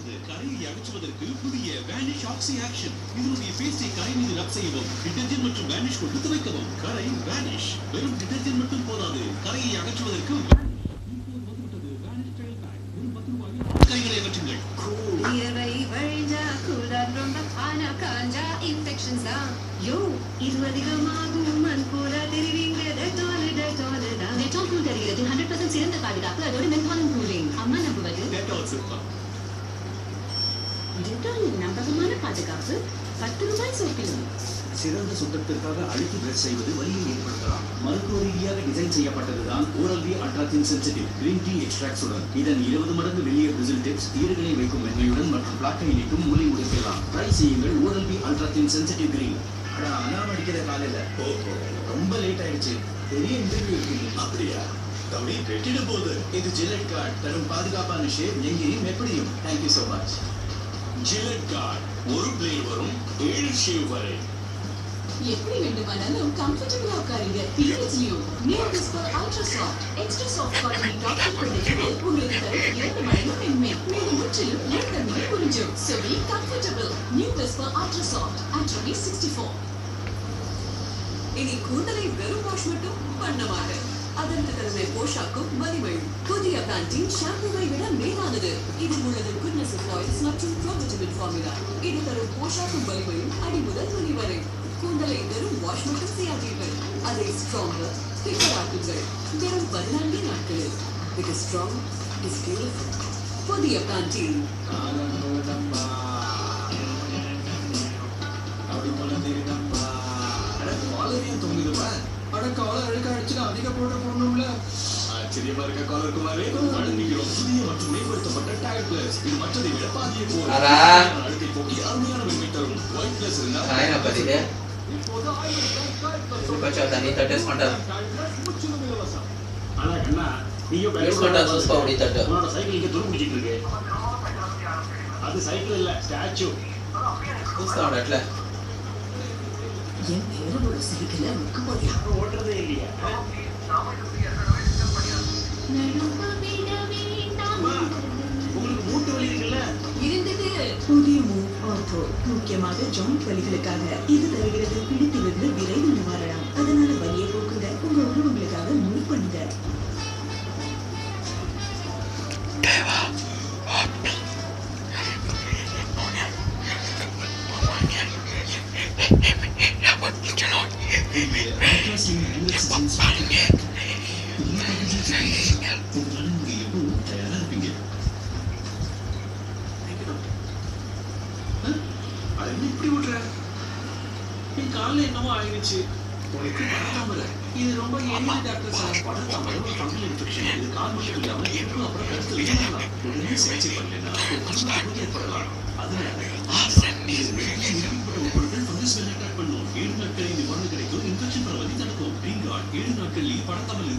வருகிறது. கரையை அகற்றுவதற்கு புதிய வேனிஷ் ஆக்ஸி ஆக்ஷன். இதனுடைய பேஸ்டை கரை மீது ரப் செய்யவும், டிடர்ஜென்ட் மற்றும் வேனிஷ் கொண்டு துவைக்கவும். கரை வேனிஷ். வெறும் டிடர்ஜென்ட் மட்டும் போதாது, கரையை அகற்றுவதற்கு கைகளை அகற்றுங்கள். இது அதிகமாகும் மண்புற தெரிவிங்க டெட்டால் கூல் தருகிறது 100% சிறந்த பாதுகாப்பு. அதோடு மென்பாலும் கூலிங். அம்மா நம்புவது டெட்டாலின் நம்பகமான பாதுகாப்பு 10 ரூபாய் சோப்பிலும். சிறந்த சுத்தத்திற்காக அழுத்தி பிரஷ் செய்வது வலியை ஏற்படுத்தலாம். மருத்துவ ரீதியாக டிசைன் செய்யப்பட்டதுதான் Oral B ultra thin sensitive green tea எக்ஸ்ட்ராக்ட்ஸுடன். இதன் 20 மடங்கு வெளியே பிரிசில் டிப்ஸ் ஈறுகளை வைக்கும் மென்மையுடன் மற்றும் பிளாக்கை நீக்கும் மூளை உடைக்கலாம். ட்ரை செய்யுங்கள் Oral B ultra thin sensitive green. Alarm அடிக்கிற காலையில ரொம்ப லேட் ஆயிடுச்சு. பெரிய இன்டர்வியூ இருக்கு. அப்படியா தம்பி? வெட்டிட போது இது ஜில்லட் கார்டு தரும் பாதுகாப்பான ஷேவ் எங்கேயும் எப்படியும். Thank you so much. Gillette card ஒரு பிளேட் வரும் 7 ஷேவ் வரை. எப்படி வேண்டுமானாலும் கம்ஃபர்டபிளா உட்காருங்க. PSU new whisper ultra soft extra soft cotton doctor கொண்டு உங்களுக்கு தரும் 2 மடங்கு மென்மை. மேலும் முற்றிலும் லேட்டன்மை புரிஞ்சும். So be comfortable. New whisper ultra soft Anthony 64. இனி கூந்தலை வெறும் வாஷ் மட்டும் பண்ண மாட்டேன். அதற்கு தகுந்த போஷாக்கும் வலிமையும். புதிய பேண்டின் ஷாம்புவை விட மேலானது. இது உள்ளது குட்னஸ் ஆஃப் ஆயில்ஸ் மற்றும் ப்ரோவிட்டமின் ஃபார்முலா. இது தரும் போஷாக்கும் வலிமையும் அடி முதல் நுனி வரை. கூந்தலை வெறும் வாஷ் மட்டும் செய்யாதீர்கள், அதை ஸ்ட்ராங்கர் திக்கர் ஆக்குங்கள். வெறும் 14 நாட்களில். Because strong is beautiful. புதிய பேண்டின். அதிக போட்டு போடணும்ல. ஆச்சரியமா இருக்க காலர் குமாரே. வழங்குகிறோம் புதிய மற்றும் மேம்படுத்தப்பட்ட டயர் பிளஸ். இது மற்றதை விட பாதியை போல அழுத்தை போக்கி அருமையான மென்மை தரும். ஒயிட் பிளஸ் இப்போது உன்னோட சைக்கிள் இங்க துரு பிடிச்சிட்டு இருக்கு. அது சைக்கிள் இல்ல, ஸ்டாச்சு. என் பேரோட சைக்கிள முக்கும்போது யாரும் ஓட்டுறதே இல்லையா? உங்களுக்கு மூட்டு வலி இருக்குல்ல? இருந்தது. புதிய மூவ் ஆர்த்தோ முக்கியமாக ஜாயிண்ட் வலிகளுக்காக இது தருகிறது பிடித்திலிருந்து விரைவு நிவாரணம். அதனால வலியை போக்குங்க. உங்க உறவுகளுக்காக மூவ் பண்ணுங்க. என்னமோ ஆயிடுச்சு உனக்கு. படத்தாமல இது ரொம்ப எளிய டாக்டர் சார். படத்தாமல ஒரு ஃபங்கல் இன்ஃபெக்ஷன். இது கால் மட்டும் இல்லாம எப்போ அப்புறம் கருத்து வீணாகலாம். உடனே சிகிச்சை பண்ணலைன்னா ஏற்படலாம். அதனால பொருட்கள் ஃபங்கஸ் அட்டாக் பண்ணும். 7 நாட்களில் நிவாரணம் கிடைக்கும். இன்ஃபெக்ஷன் பரவலை தடுக்கும். 7 நாட்களில் படத்தாமல்